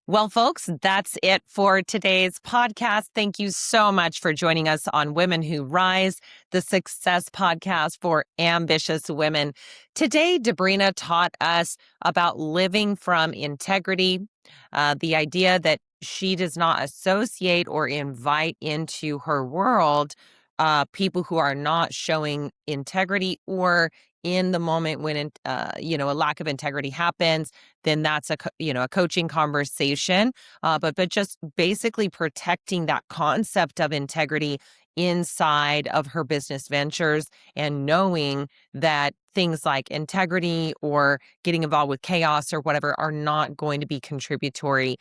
Well, folks, that's it for today's podcast. Thank you so much for joining us on Women Who Rise, the success podcast for ambitious women. Today, Debrena taught us about living from integrity, the idea that she does not associate or invite into her world people who are not showing integrity, or in the moment when a lack of integrity happens, then that's a coaching conversation, but just basically protecting that concept of integrity inside of her business ventures, and knowing that things like integrity or getting involved with chaos or whatever are not going to be contributory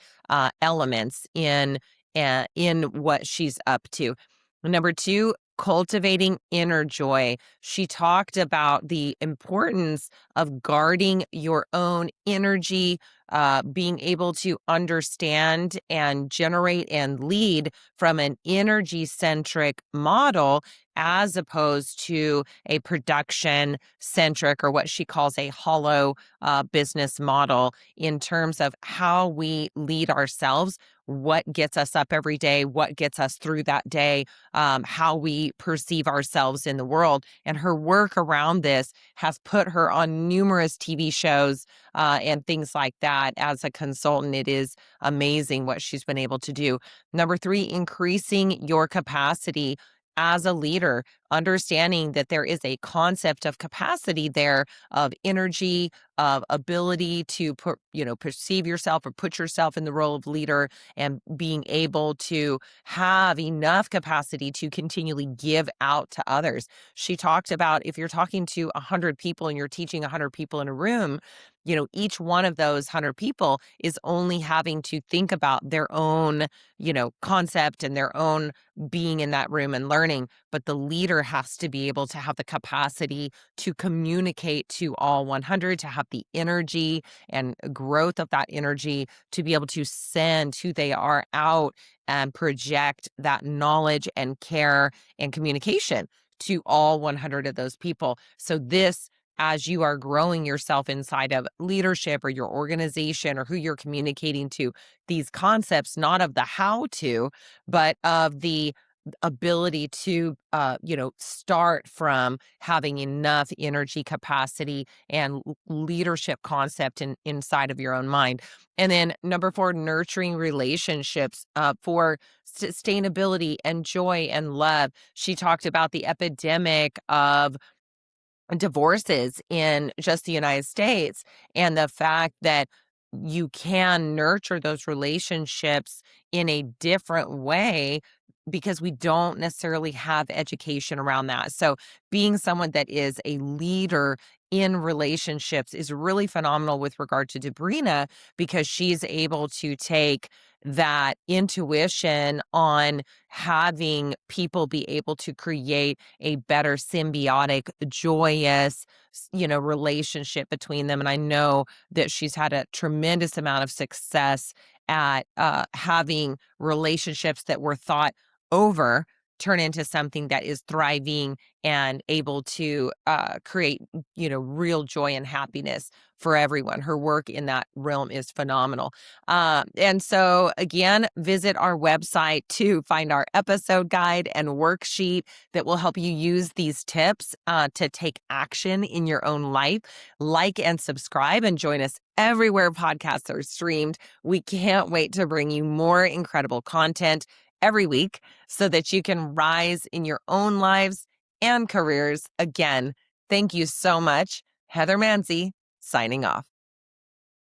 elements in what she's up to. Number two, cultivating inner joy. She talked about the importance of guarding your own energy, being able to understand and generate and lead from an energy centric model as opposed to a production centric, or what she calls a hollow business model, in terms of how we lead ourselves, what gets us up every day, what gets us through that day, how we perceive ourselves in the world. And her work around this has put her on numerous TV shows and things like that. As a consultant, it is amazing what she's been able to do. Number three, increasing your capacity as a leader, understanding that there is a concept of capacity there, of energy, of ability to perceive yourself or put yourself in the role of leader, and being able to have enough capacity to continually give out to others. She talked about, if you're talking to 100 people and you're teaching 100 people in a room, each one of those 100 people is only having to think about their own, concept and their own being in that room and learning. But the leader has to be able to have the capacity to communicate to all 100, to have the energy and growth of that energy to be able to send who they are out and project that knowledge and care and communication to all 100 of those people. So this, as you are growing yourself inside of leadership or your organization or who you're communicating to, these concepts, not of the how to, but of the ability to, start from having enough energy capacity and leadership concept inside of your own mind. And then number four, nurturing relationships for sustainability and joy and love. She talked about the epidemic of divorces in just the United States, and the fact that you can nurture those relationships in a different way because we don't necessarily have education around that. So being someone that is a leader in relationships is really phenomenal with regard to Debrena, because she's able to take that intuition on having people be able to create a better symbiotic, joyous, relationship between them. And I know that she's had a tremendous amount of success at having relationships that were thought over turn into something that is thriving and able to create, real joy and happiness for everyone. Her work in that realm is phenomenal. And so again, visit our website to find our episode guide and worksheet that will help you use these tips to take action in your own life. Like and subscribe, and join us everywhere podcasts are streamed. We can't wait to bring you more incredible content every week so that you can rise in your own lives and careers. Again, thank you so much. Heather Mansy, signing off.